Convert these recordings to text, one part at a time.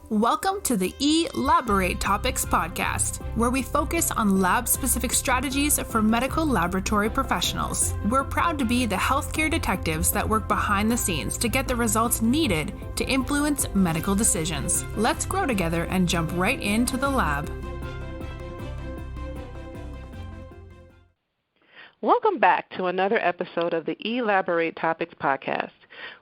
Welcome to the Elaborate Topics podcast, where we focus on lab-specific strategies for medical laboratory professionals. We're proud to be the healthcare detectives that work behind the scenes to get the results needed to influence medical decisions. Let's grow together and jump right into the lab. Welcome back to another episode of the Elaborate Topics podcast.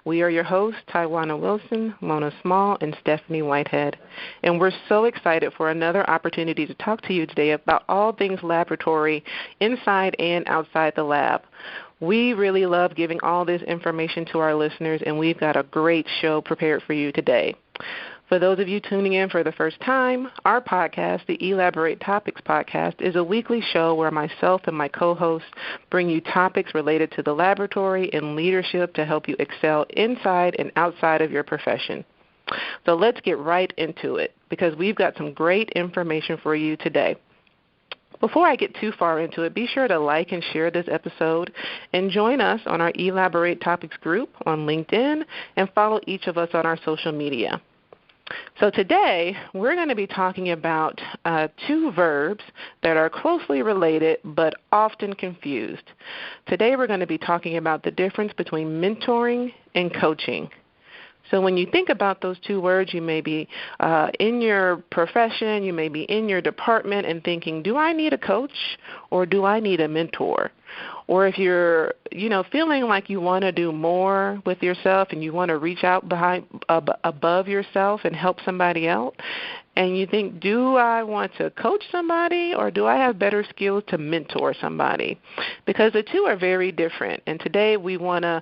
We are your hosts, Tywauna Wilson, Lona Small, and Stephanie Whitehead, and we're so excited for another opportunity to talk to you today about all things laboratory inside and outside the lab. We really love giving all this information to our listeners, and we've got a great show prepared for you today. For those of you tuning in for the first time, our podcast, the Elaborate Topics podcast, is a weekly show where myself and my co-hosts bring you topics related to the laboratory and leadership to help you excel inside and outside of your profession. So let's get right into it because we've got some great information for you today. Before I get too far into it, be sure to like and share this episode and join us on our Elaborate Topics group on LinkedIn and follow each of us on our social media. So today, we're going to be talking about two verbs that are closely related but often confused. Today, we're going to be talking about the difference between mentoring and coaching. So when you think about those two words, you may be in your profession, you may be in your department and thinking, do I need a coach or do I need a mentor? Or if you're, feeling like you want to do more with yourself and you want to reach out above yourself and help somebody else, and you think, do I want to coach somebody or do I have better skills to mentor somebody? Because the two are very different. And today we want to,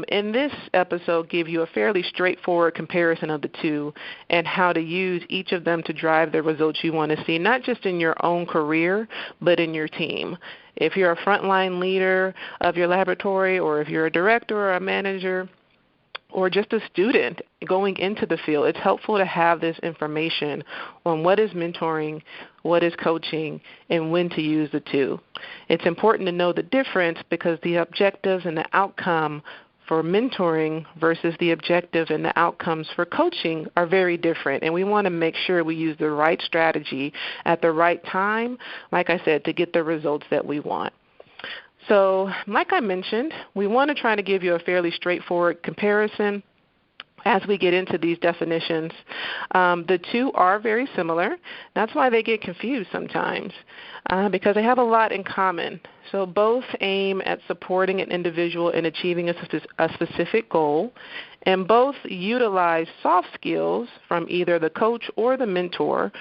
in this episode, give you a fairly straightforward comparison of the two and how to use each of them to drive the results you want to see, not just in your own career, but in your team. If you're a frontline leader of your laboratory or if you're a director or a manager, or just a student going into the field, it's helpful to have this information on what is mentoring, what is coaching, and when to use the two. It's important to know the difference because the objectives and the outcome for mentoring versus the objectives and the outcomes for coaching are very different, and we want to make sure we use the right strategy at the right time, like I said, to get the results that we want. So, like I mentioned, we want to try to give you a fairly straightforward comparison as we get into these definitions. The two are very similar. That's why they get confused sometimes because they have a lot in common. So both aim at supporting an individual in achieving a specific goal, and both utilize soft skills from either the coach or the mentor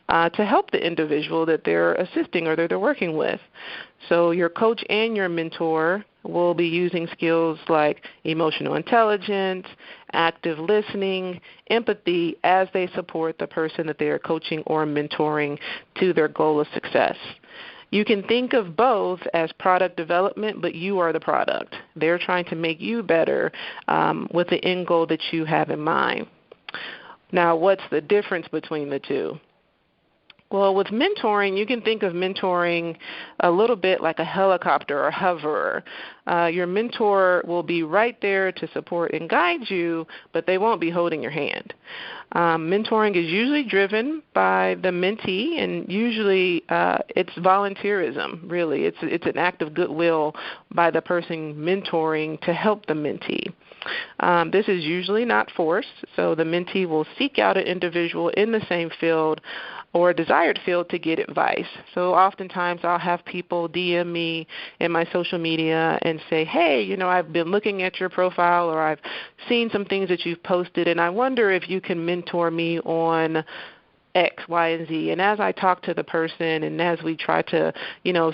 to help the individual that they're assisting or that they're working with. So your coach and your mentor will be using skills like emotional intelligence, active listening, empathy as they support the person that they are coaching or mentoring to their goal of success. You can think of both as product development, but you are the product. They're trying to make you better with the end goal that you have in mind. Now, what's the difference between the two? Well, with mentoring, you can think of mentoring a little bit like a helicopter or hoverer. Your mentor will be right there to support and guide you, but they won't be holding your hand. Mentoring is usually driven by the mentee, and usually it's volunteerism, really. It's an act of goodwill by the person mentoring to help the mentee. This is usually not forced, so the mentee will seek out an individual in the same field or a desired field to get advice. So oftentimes I'll have people DM me in my social media and say, hey, I've been looking at your profile or I've seen some things that you've posted and I wonder if you can mentor me on X, Y, and Z. And as I talk to the person and as we try to,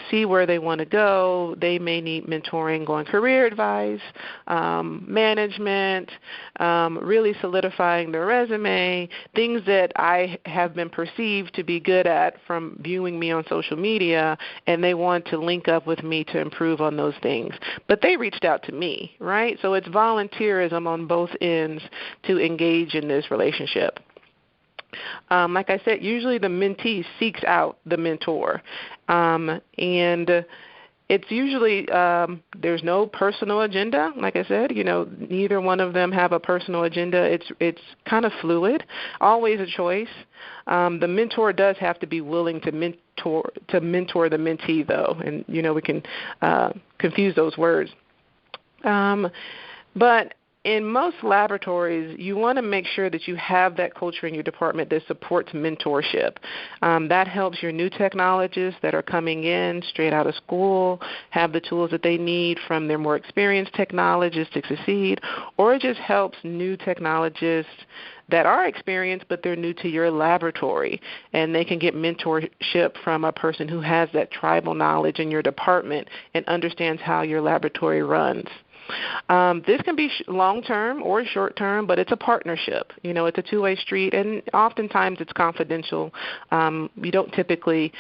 see where they want to go, they may need mentoring on career advice, management, really solidifying their resume, things that I have been perceived to be good at from viewing me on social media, and they want to link up with me to improve on those things. But they reached out to me, right? So it's volunteerism on both ends to engage in this relationship. Like I said, usually the mentee seeks out the mentor. And It's usually there's no personal agenda. Like I said, neither one of them have a personal agenda. It's kind of fluid, always a choice. The mentor does have to be willing to mentor the mentee, though, and we can confuse those words. But in most laboratories, you want to make sure that you have that culture in your department that supports mentorship. That helps your new technologists that are coming in straight out of school have the tools that they need from their more experienced technologists to succeed, or it just helps new technologists that are experienced but they're new to your laboratory, and they can get mentorship from a person who has that tribal knowledge in your department and understands how your laboratory runs. This can be long-term or short-term, but it's a partnership. It's a two-way street, and oftentimes it's confidential. You don't typically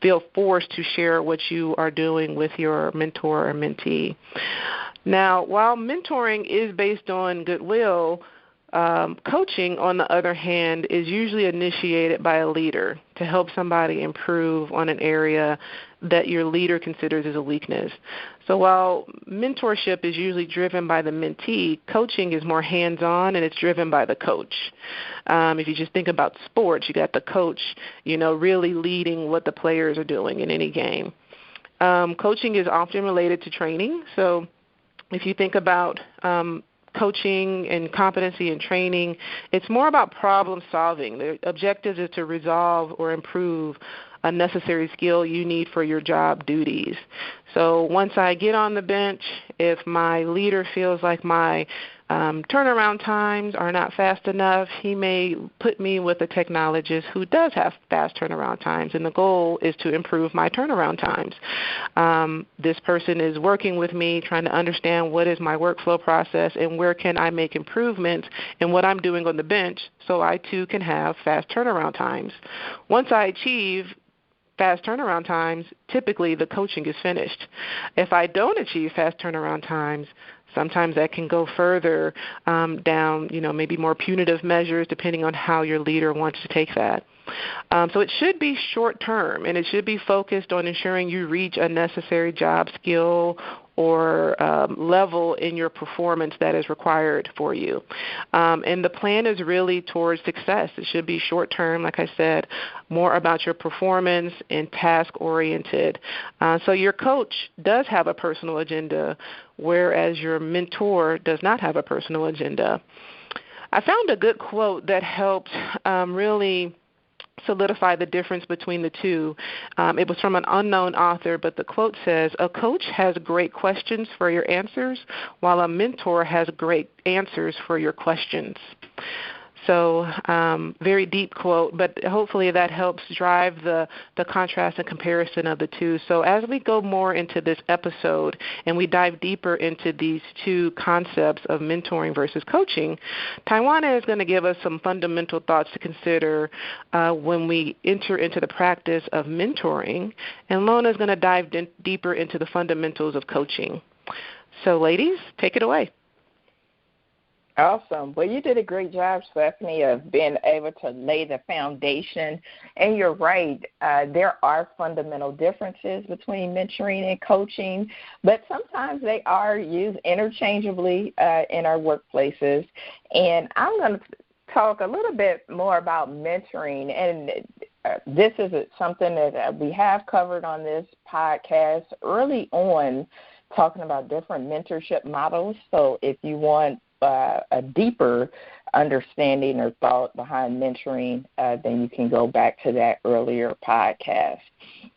feel forced to share what you are doing with your mentor or mentee. Now, while mentoring is based on goodwill, coaching, on the other hand, is usually initiated by a leader to help somebody improve on an area that your leader considers as a weakness. So while mentorship is usually driven by the mentee, coaching is more hands-on, and it's driven by the coach. If you just think about sports, you got the coach, really leading what the players are doing in any game. Coaching is often related to training. So if you think about coaching and competency and training, it's more about problem solving. The objective is to resolve or improve a necessary skill you need for your job duties. So once I get on the bench, if my leader feels like my turnaround times are not fast enough, he may put me with a technologist who does have fast turnaround times, and the goal is to improve my turnaround times. This person is working with me, trying to understand what is my workflow process and where can I make improvements in what I'm doing on the bench so I too can have fast turnaround times. Once I achieve fast turnaround times, typically the coaching is finished. If I don't achieve fast turnaround times, sometimes that can go further down, maybe more punitive measures depending on how your leader wants to take that. So it should be short-term, and it should be focused on ensuring you reach a necessary job skill or level in your performance that is required for you. And the plan is really towards success. It should be short-term, like I said, more about your performance and task-oriented. So your coach does have a personal agenda, whereas your mentor does not have a personal agenda. I found a good quote that helped really solidify the difference between the two. It was from an unknown author, but the quote says, "A coach has great questions for your answers, while a mentor has great answers for your questions." So very deep quote, but hopefully that helps drive the contrast and comparison of the two. So as we go more into this episode and we dive deeper into these two concepts of mentoring versus coaching, Tywauna is going to give us some fundamental thoughts to consider when we enter into the practice of mentoring, and Lona is going to dive deeper into the fundamentals of coaching. So ladies, take it away. Awesome. Well, you did a great job, Stephanie, of being able to lay the foundation. And you're right, there are fundamental differences between mentoring and coaching, but sometimes they are used interchangeably in our workplaces. And I'm going to talk a little bit more about mentoring. And this is something that we have covered on this podcast early on, talking about different mentorship models. So if you want a deeper understanding or thought behind mentoring, then you can go back to that earlier podcast.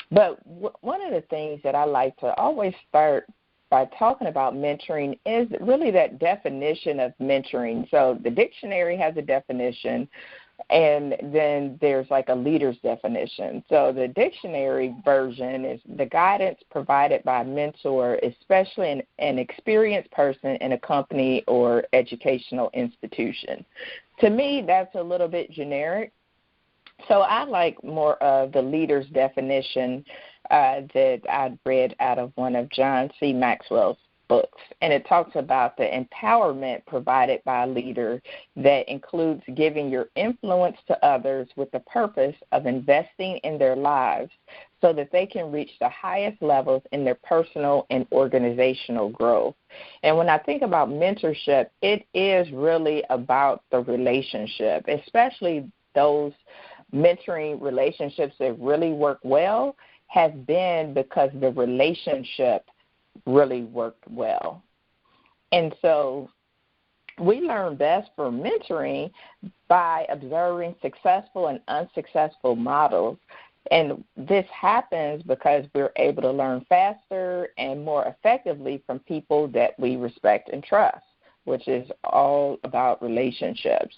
But one of the things that I like to always start by talking about mentoring is really that definition of mentoring. So the dictionary has a definition, and then there's like a leader's definition. So the dictionary version is the guidance provided by a mentor, especially an experienced person in a company or educational institution. To me, that's a little bit generic. So I like more of the leader's definition that I'd read out of one of John C. Maxwell's books, and it talks about the empowerment provided by a leader that includes giving your influence to others with the purpose of investing in their lives so that they can reach the highest levels in their personal and organizational growth. And when I think about mentorship, it is really about the relationship, especially those mentoring relationships that really work well have been because the relationship really worked well. And so we learn best from mentoring by observing successful and unsuccessful models. And this happens because we're able to learn faster and more effectively from people that we respect and trust, which is all about relationships.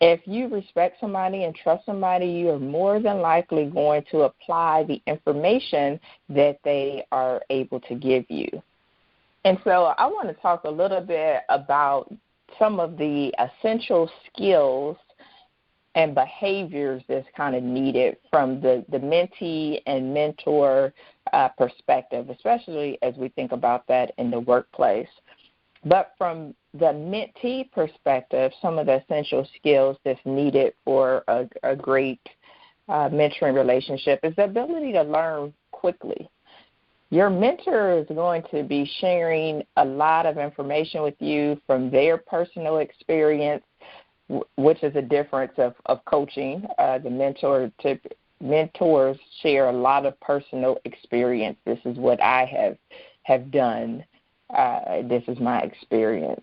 If you respect somebody and trust somebody, you are more than likely going to apply the information that they are able to give you. And so I want to talk a little bit about some of the essential skills and behaviors that's kind of needed from the mentee and mentor perspective, especially as we think about that in the workplace. But from the mentee perspective, some of the essential skills that's needed for a great mentoring relationship is the ability to learn quickly. Your mentor is going to be sharing a lot of information with you from their personal experience, which is a difference of coaching. The mentors share a lot of personal experience. This is what I have done. This is my experience.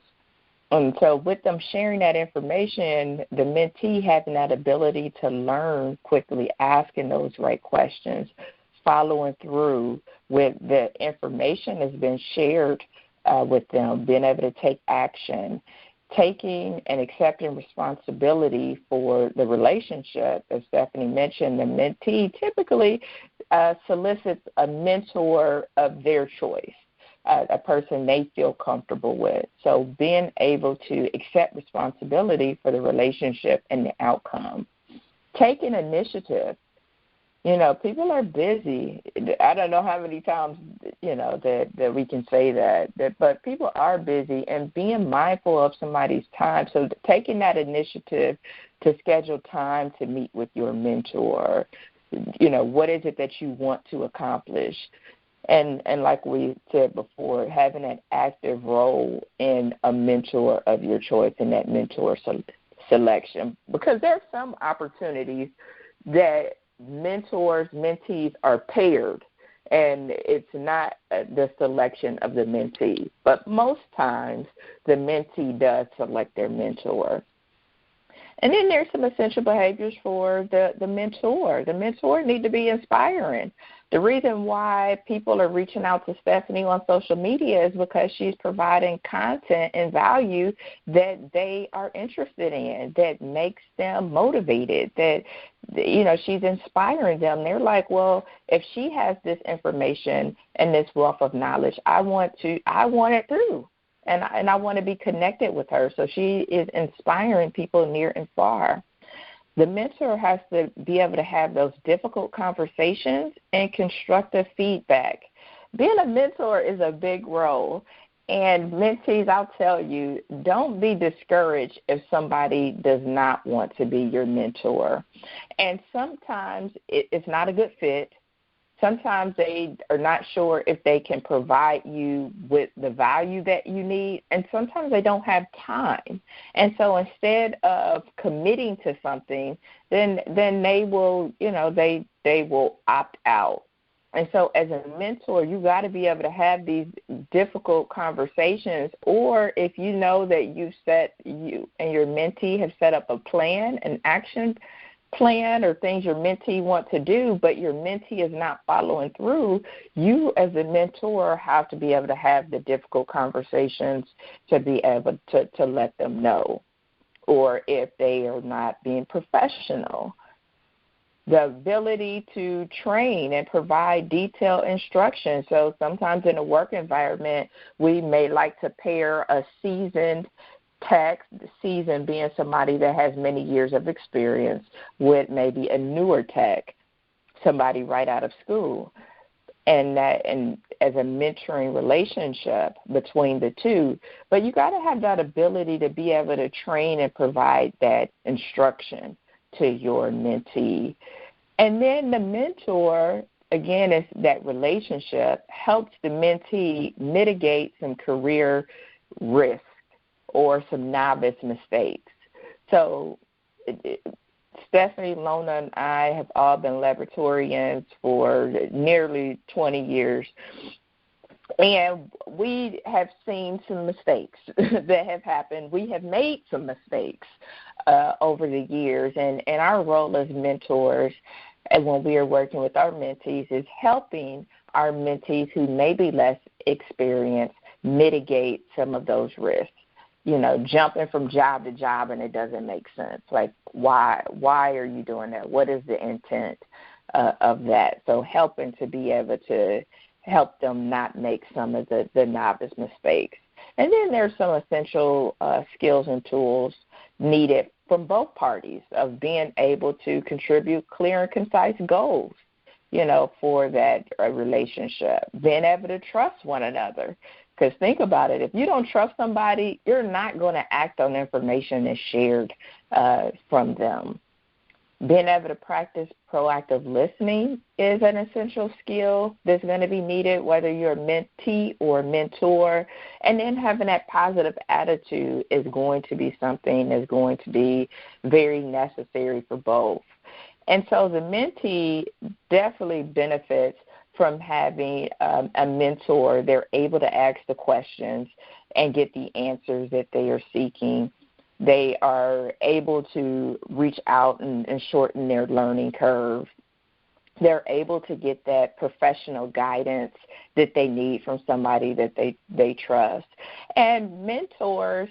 And so with them sharing that information, the mentee having that ability to learn quickly, asking those right questions, following through with the information that's been shared with them, being able to take action, taking and accepting responsibility for the relationship. As Stephanie mentioned, the mentee typically solicits a mentor of their choice, a person they feel comfortable with. So being able to accept responsibility for the relationship and the outcome. Taking initiative. You know, people are busy. I don't know how many times, that we can say that, but people are busy, and being mindful of somebody's time. So taking that initiative to schedule time to meet with your mentor, what is it that you want to accomplish? And like we said before, having an active role in a mentor of your choice in that mentor selection. Because there are some opportunities that mentors, mentees are paired, and it's not the selection of the mentee. But most times, the mentee does select their mentor. And then there's some essential behaviors for the mentor. The mentor need to be inspiring. The reason why people are reaching out to Stephanie on social media is because she's providing content and value that they are interested in, that makes them motivated, that, she's inspiring them. They're like, well, if she has this information and this wealth of knowledge, I want it too. And I want to be connected with her. So she is inspiring people near and far. The mentor has to be able to have those difficult conversations and constructive feedback. Being a mentor is a big role. And mentees, I'll tell you, don't be discouraged if somebody does not want to be your mentor. And sometimes it's not a good fit. Sometimes they are not sure if they can provide you with the value that you need, and sometimes they don't have time. And so instead of committing to something, then they will, they will opt out. And so as a mentor, you got to be able to have these difficult conversations, or if you know that you and your mentee have set up a plan, an action plan, or things your mentee want to do, but your mentee is not following through, you as a mentor have to be able to have the difficult conversations to be able to let them know, or if they are not being professional. The ability to train and provide detailed instruction. So sometimes in a work environment, we may like to pair a seasoned tech, seasoned being somebody that has many years of experience, with maybe a newer tech, somebody right out of school. And as a mentoring relationship between the two. But you got to have that ability to be able to train and provide that instruction to your mentee. And then the mentor again, it's that relationship helps the mentee mitigate some career risk or some novice mistakes. So Stephanie, Lona, and I have all been laboratorians for nearly 20 years. And we have seen some mistakes that have happened. We have made some mistakes over the years. And our role as mentors, and when we are working with our mentees, is helping our mentees who may be less experienced mitigate some of those risks. You know, jumping from job to job and it doesn't make sense. Like, why are you doing that? What is the intent of that? So helping to be able to help them not make some of the novice mistakes. And then there's some essential skills and tools needed from both parties of being able to contribute clear and concise goals, you know, for that relationship, being able to trust one another. Because think about it, if you don't trust somebody, you're not going to act on information that's shared from them. Being able to practice proactive listening is an essential skill that's going to be needed, whether you're a mentee or a mentor. And then having that positive attitude is going to be something that's going to be very necessary for both. And so the mentee definitely benefits from having a mentor. They're able to ask the questions and get the answers that they are seeking. They are able to reach out and shorten their learning curve. They're able to get that professional guidance that they need from somebody that they trust. And mentors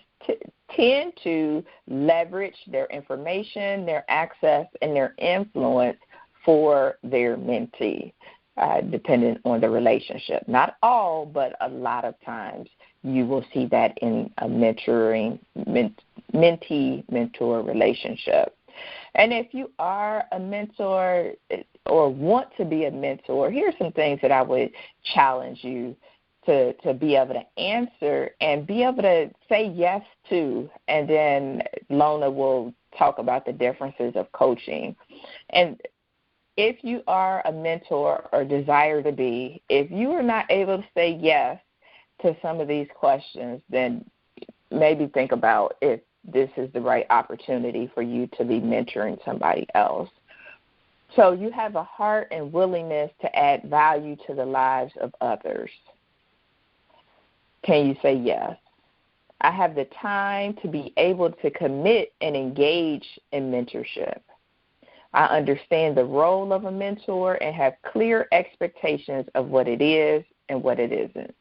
tend to leverage their information, their access, and their influence for their mentee, depending on the relationship. Not all, but a lot of times you will see that in a mentoring, mentee-mentor relationship. And if you are a mentor or want to be a mentor, here's some things that I would challenge you to be able to answer and be able to say yes to. And then Lona will talk about the differences of coaching. And if you are a mentor or desire to be, if you are not able to say yes to some of these questions, then maybe think about if this is the right opportunity for you to be mentoring somebody else. So you have a heart and willingness to add value to the lives of others. Can you say yes? I have the time to be able to commit and engage in mentorship. I understand the role of a mentor and have clear expectations of what it is and what it isn't.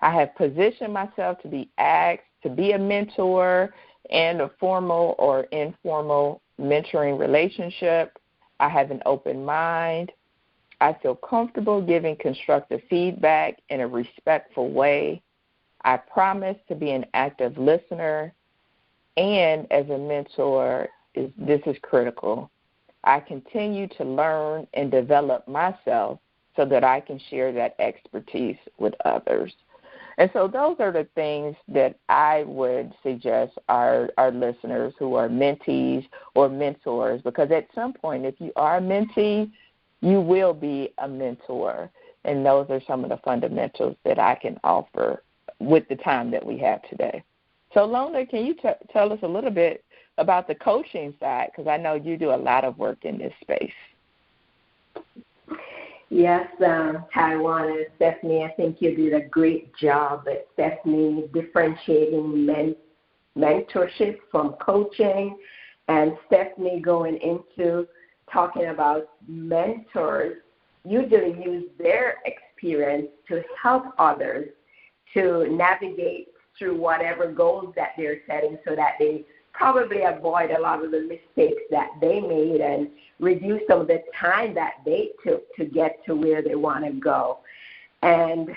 I have positioned myself to be asked to be a mentor in a formal or informal mentoring relationship. I have an open mind. I feel comfortable giving constructive feedback in a respectful way. I promise to be an active listener. And as a mentor, this is critical. I continue to learn and develop myself so that I can share that expertise with others. And so those are the things that I would suggest our listeners who are mentees or mentors, because at some point, if you are a mentee, you will be a mentor. And those are some of the fundamentals that I can offer with the time that we have today. So, Lona, can you tell us a little bit about the coaching side, because I know you do a lot of work in this space. Yes, Tywauna and Stephanie, I think you did a great job at Stephanie differentiating mentorship from coaching, and Stephanie going into talking about mentors usually use their experience to help others to navigate through whatever goals that they're setting so that they probably avoid a lot of the mistakes that they made and reduce some of the time that they took to get to where they want to go. And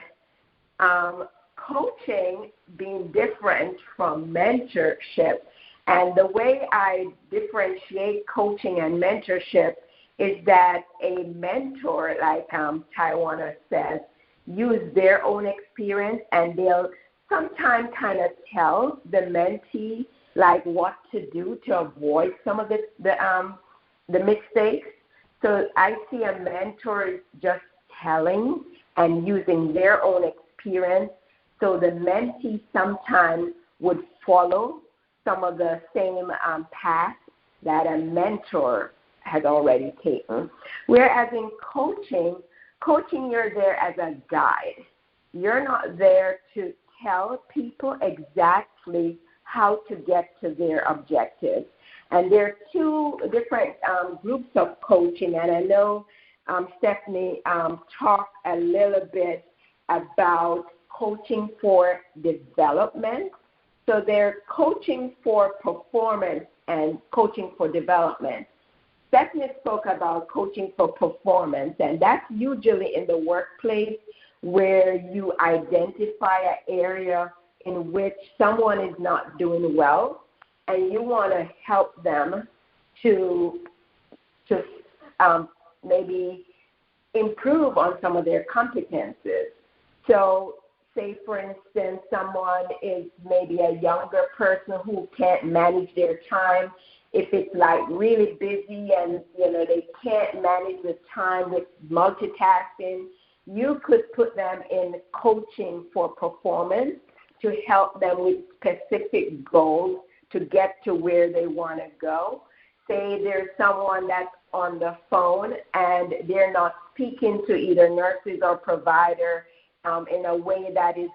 coaching being different from mentorship, and the way I differentiate coaching and mentorship is that a mentor, like Tywauna says, use their own experience, and they'll sometimes kind of tell the mentee like what to do to avoid some of the mistakes. So I see a mentor just telling and using their own experience, so the mentee sometimes would follow some of the same path that a mentor has already taken. Whereas in coaching, you're there as a guide. You're not there to tell people exactly how to get to their objectives. And there are two different groups of coaching, and I know Stephanie talked a little bit about coaching for development. So they're coaching for performance and coaching for development. Stephanie spoke about coaching for performance, and that's usually in the workplace where you identify an area in which someone is not doing well, and you want to help them to maybe improve on some of their competences. So say, for instance, someone is maybe a younger person who can't manage their time. If it's like really busy and, they can't manage the time with multitasking, you could put them in coaching for performance to help them with specific goals to get to where they want to go. Say there's someone that's on the phone and they're not speaking to either nurses or provider in a way that is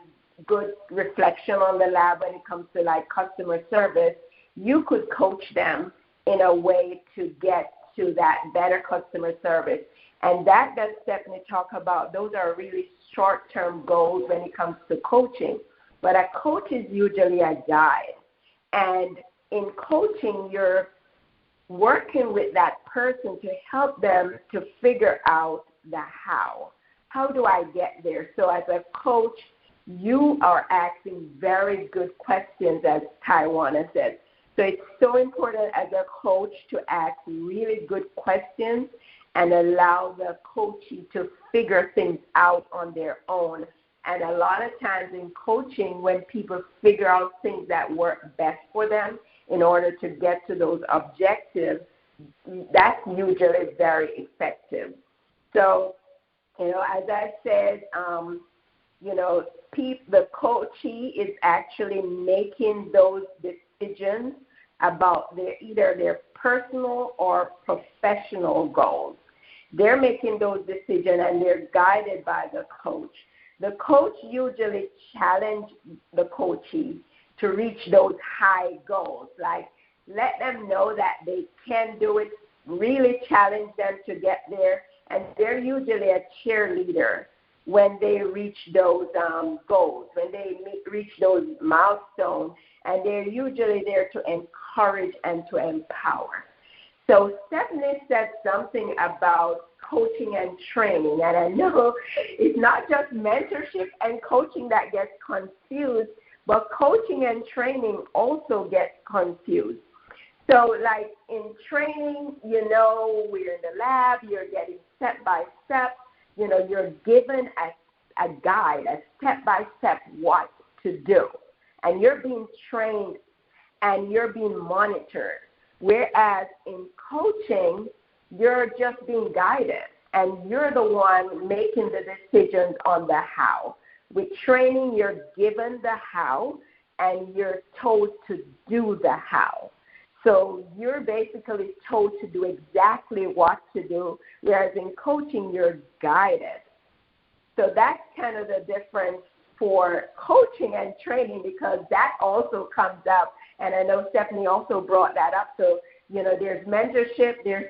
good reflection on the lab when it comes to like customer service. You could coach them in a way to get to that better customer service. And that Stephanie talk about. Those are really short-term goals when it comes to coaching. But a coach is usually a guide. And in coaching, you're working with that person to help them to figure out the how. How do I get there? So as a coach, you are asking very good questions, as Tywauna said. So it's so important as a coach to ask really good questions and allow the coachee to figure things out on their own. And a lot of times in coaching, when people figure out things that work best for them in order to get to those objectives, that's usually very effective. So, as I said, the coachee is actually making those decisions about either their personal or professional goals. They're making those decisions and they're guided by the coach. The coach usually challenges the coachee to reach those high goals, like let them know that they can do it, really challenge them to get there, and they're usually a cheerleader when they reach those goals, when they reach those milestones, and they're usually there to encourage and to empower. So Stephanie said something about coaching and training, and I know it's not just mentorship and coaching that gets confused, but coaching and training also gets confused. So like in training, we're in the lab, you're getting step by step, you're given a guide, a step-by-step what to do. And you're being trained and you're being monitored. Whereas in coaching, you're just being guided and you're the one making the decisions on the how. With training, you're given the how and you're told to do the how. So you're basically told to do exactly what to do, whereas in coaching, you're guided. So that's kind of the difference for coaching and training, because that also comes up, and I know Stephanie also brought that up. So, there's mentorship, there's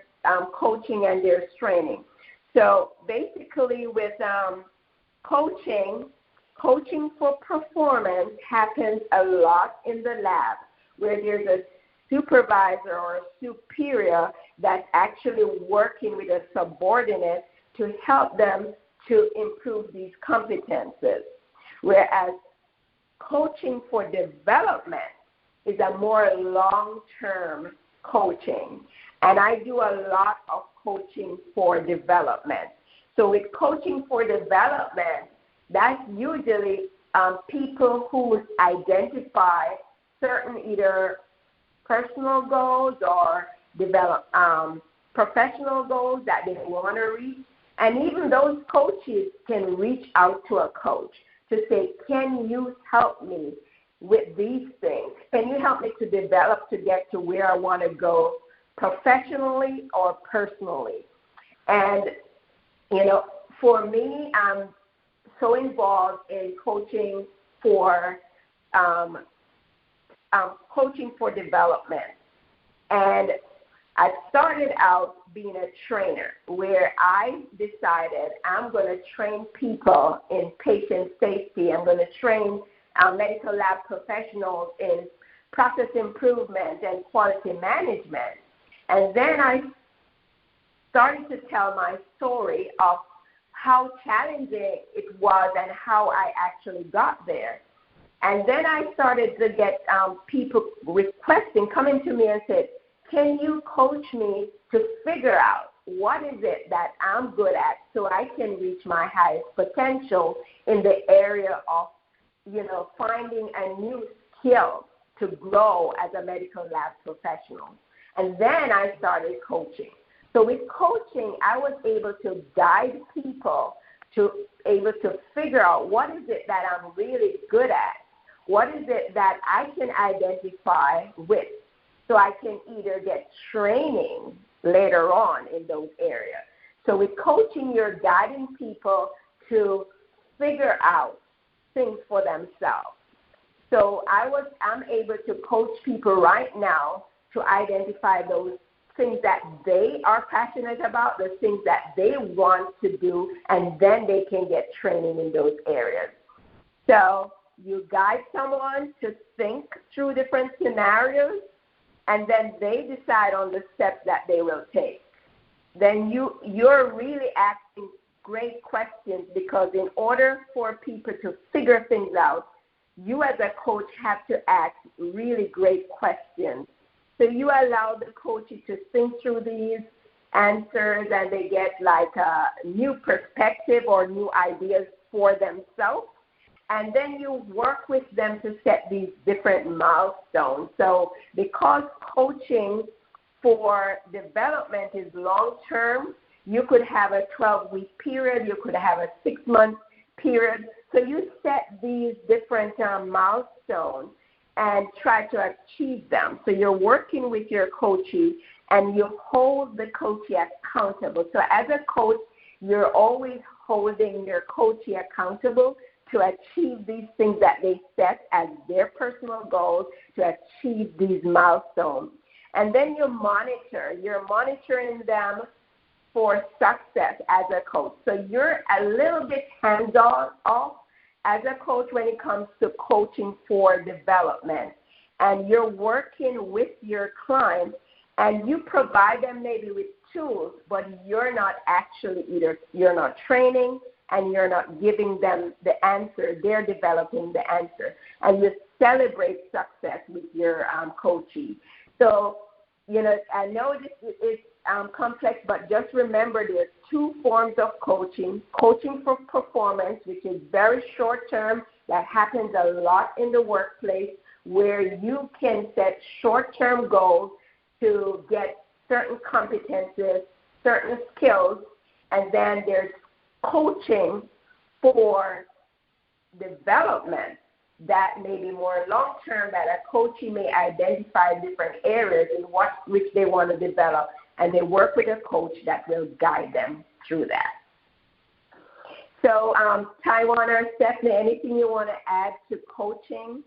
coaching, and there's training. So basically with coaching for performance happens a lot in the lab, where there's a supervisor or a superior that's actually working with a subordinate to help them to improve these competences. Whereas coaching for development is a more long-term coaching. And I do a lot of coaching for development. So with coaching for development, that's usually people who identify certain either personal goals or professional goals that they want to reach. And even those coaches can reach out to a coach to say, can you help me with these things? Can you help me to develop to get to where I want to go professionally or personally? And, for me, I'm so involved in coaching for development. And I started out being a trainer where I decided I'm going to train people in patient safety. I'm going to train medical lab professionals in process improvement and quality management. And then I started to tell my story of how challenging it was and how I actually got there. And then I started to get people coming to me and said, can you coach me to figure out what is it that I'm good at so I can reach my highest potential in the area of, finding a new skill to grow as a medical lab professional. And then I started coaching. So with coaching, I was able to guide people to able to figure out what is it that I'm really good at, what is it that I can identify with, so I can either get training later on in those areas. So with coaching, you're guiding people to figure out things for themselves. So I'm able to coach people right now to identify those things that they are passionate about, the things that they want to do, and then they can get training in those areas. So you guide someone to think through different scenarios, and then they decide on the steps that they will take. Then you're really asking great questions, because in order for people to figure things out, you as a coach have to ask really great questions. So you allow the coaches to think through these answers, and they get like a new perspective or new ideas for themselves. And then you work with them to set these different milestones. So because coaching for development is long-term, you could have a 12-week period, you could have a 6-month period. So you set these different milestones and try to achieve them. So you're working with your coachee, and you hold the coachee accountable. So as a coach, you're always holding your coachee accountable to achieve these things that they set as their personal goals, to achieve these milestones. And then you're monitoring them for success as a coach. So you're a little bit hands-off as a coach when it comes to coaching for development. And you're working with your clients, and you provide them maybe with tools, but you're not actually you're not training, and you're not giving them the answer. They're developing the answer. And you celebrate success with your coachee. So, I know this is complex, but just remember there's 2 forms of coaching. Coaching for performance, which is very short-term. That happens a lot in the workplace, where you can set short-term goals to get certain competences, certain skills, and then there's coaching for development that may be more long-term, that a coachee may identify different areas in which they want to develop, and they work with a coach that will guide them through that. So, Tywauna, Stephanie, anything you want to add to coaching?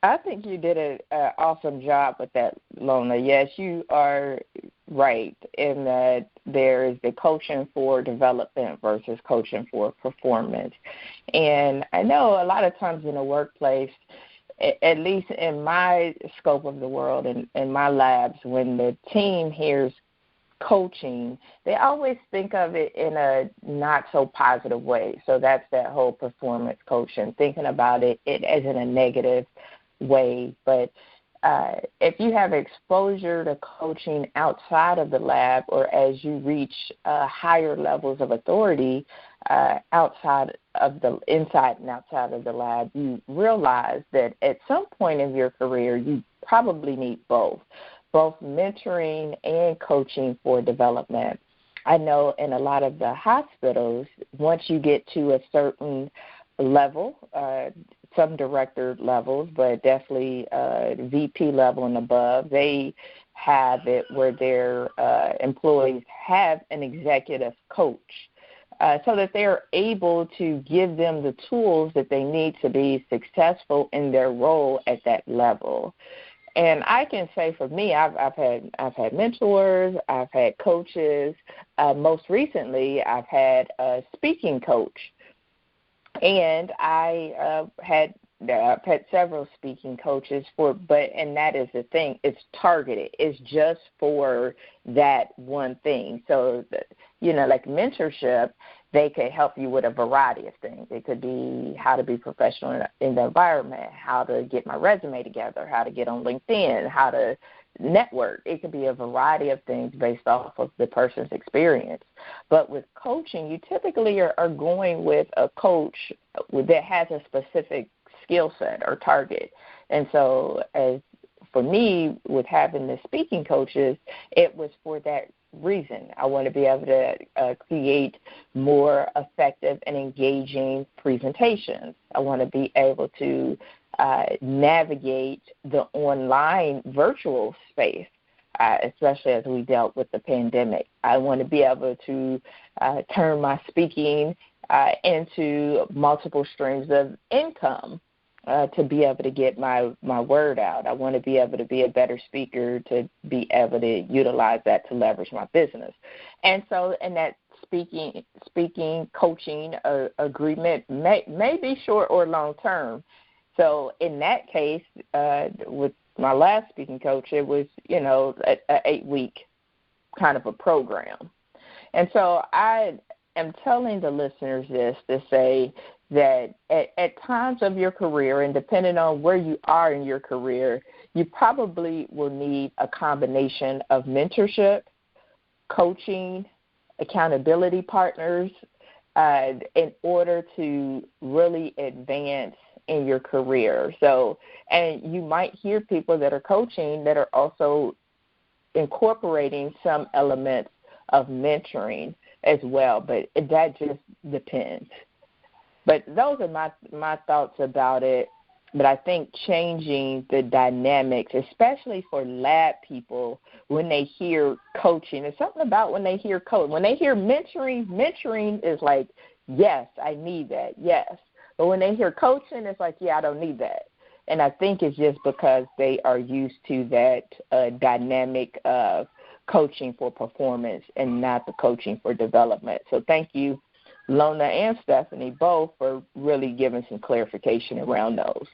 I think you did an awesome job with that, Lona. Yes, you are right in that there is the coaching for development versus coaching for performance. And I know a lot of times in the workplace, at least in my scope of the world and in my labs, when the team hears coaching, they always think of it in a not so positive way. So that's that whole performance coaching, thinking about it as in a negative way. But if you have exposure to coaching outside of the lab, or as you reach higher levels of authority outside of the inside and outside of the lab, you realize that at some point in your career, you probably need both mentoring and coaching for development. I know in a lot of the hospitals, once you get to a certain level, some director levels, but definitely VP level and above, they have it where their employees have an executive coach so that they're able to give them the tools that they need to be successful in their role at that level. And I can say for me, I've had mentors, I've had coaches. Most recently, I've had a speaking coach, and I've had several speaking coaches and that is the thing. It's targeted. It's just for that one thing. So, like mentorship, they could help you with a variety of things. It could be how to be professional in the environment, how to get my resume together, how to get on LinkedIn, how to network. It could be a variety of things based off of the person's experience. But with coaching, you typically are going with a coach that has a specific skill set or target. And so as for me, with having the speaking coaches, it was for that reason. I want to be able to create more effective and engaging presentations. I want to be able to navigate the online virtual space, especially as we dealt with the pandemic. I want to be able to turn my speaking into multiple streams of income to be able to get my word out. I want to be able to be a better speaker, to be able to utilize that to leverage my business. And so in that speaking coaching agreement may be short or long term. So in that case, with my last speaking coach, it was, an 8-week kind of a program. And so I am telling the listeners this to say that at times of your career, and depending on where you are in your career, you probably will need a combination of mentorship, coaching, accountability partners in order to really advance in your career. So, and you might hear people that are coaching that are also incorporating some elements of mentoring as well, but that just depends. But those are my thoughts about it. But I think changing the dynamics, especially for lab people, when they hear coaching, there's something about when they hear coaching. When they hear mentoring is like, yes, I need that, yes. But when they hear coaching, it's like, yeah, I don't need that. And I think it's just because they are used to that dynamic of coaching for performance and not the coaching for development. So thank you, Lona and Stephanie, both for really giving some clarification around those.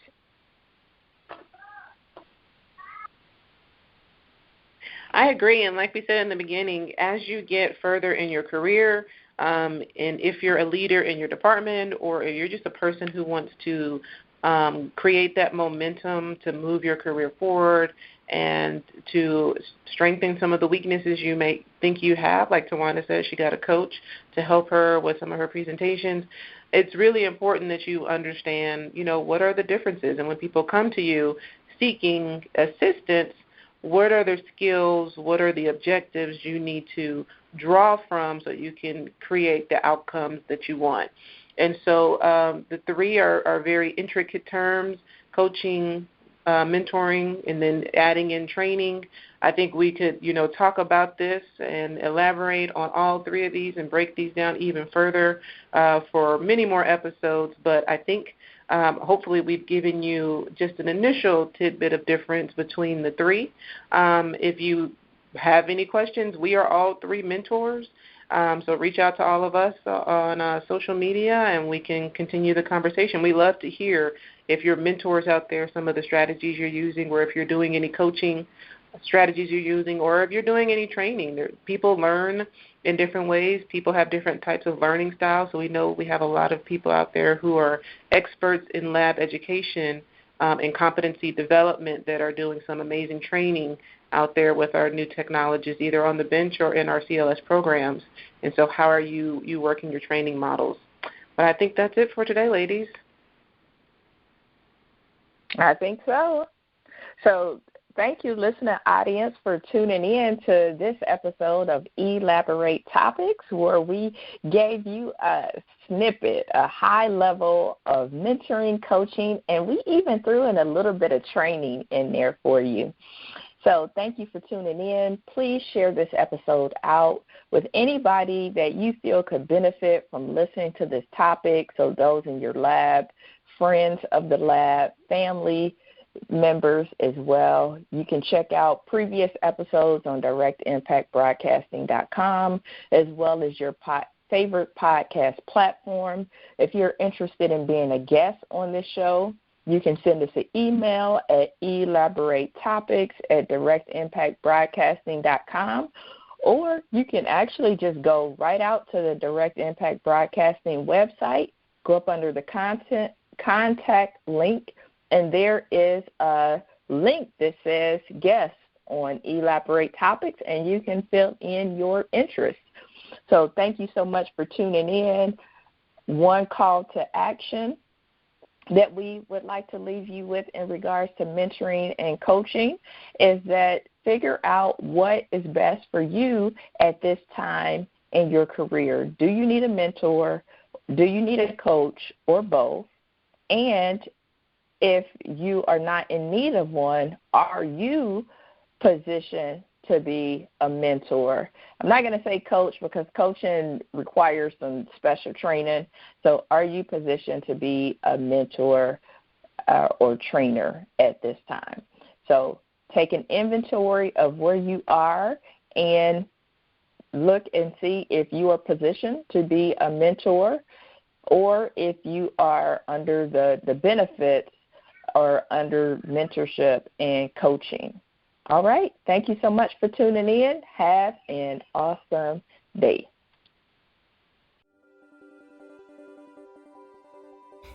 I agree, and like we said in the beginning, as you get further in your career, and if you're a leader in your department or if you're just a person who wants to create that momentum to move your career forward and to strengthen some of the weaknesses you may think you have, like Tywauna said, she got a coach to help her with some of her presentations. It's really important that you understand, what are the differences, and when people come to you seeking assistance, what are their skills, what are the objectives you need to draw from so you can create the outcomes that you want. And so the three are very intricate terms: coaching, mentoring, and then adding in training. I think we could, talk about this and elaborate on all three of these and break these down even further for many more episodes. But I think hopefully we've given you just an initial tidbit of difference between the three. If you have any questions, we are all three mentors. So reach out to all of us on social media, and we can continue the conversation. We love to hear if you're mentors out there, some of the strategies you're using, or if you're doing any coaching strategies you're using, or if you're doing any training. People learn in different ways. People have different types of learning styles. So we know we have a lot of people out there who are experts in lab education and competency development that are doing some amazing training out there with our new technologies, either on the bench or in our CLS programs. And so how are you working your training models? But I think that's it for today, ladies. I think so. So thank you, listener audience, for tuning in to this episode of Elaborate Topics, where we gave you a snippet, a high level of mentoring, coaching, and we even threw in a little bit of training in there for you. So thank you for tuning in. Please share this episode out with anybody that you feel could benefit from listening to this topic. So those in your lab, friends of the lab, family members as well. You can check out previous episodes on directimpactbroadcasting.com, as well as your favorite podcast platform. If you're interested in being a guest on this show, you can send us an email at elaboratetopics@directimpactbroadcasting.com, or you can actually just go right out to the Direct Impact Broadcasting website, go up under the contact link, and there is a link that says guest on Elaborate Topics, and you can fill in your interest. So thank you so much for tuning in. One call to action that we would like to leave you with in regards to mentoring and coaching is that figure out what is best for you at this time in your career. Do you need a mentor? Do you need a coach, or both? And if you are not in need of one, are you positioned to be a mentor? I'm not going to say coach because coaching requires some special training. So are you positioned to be a mentor or trainer at this time? So take an inventory of where you are and look and see if you are positioned to be a mentor, or if you are under the benefits or under mentorship and coaching. All right. Thank you so much for tuning in. Have an awesome day.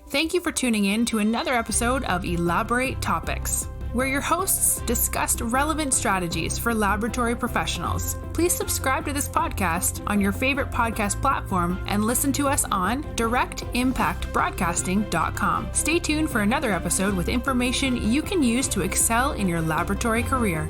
Thank you for tuning in to another episode of Elaborate Topics, where your hosts discussed relevant strategies for laboratory professionals. Please subscribe to this podcast on your favorite podcast platform and listen to us on directimpactbroadcasting.com. Stay tuned for another episode with information you can use to excel in your laboratory career.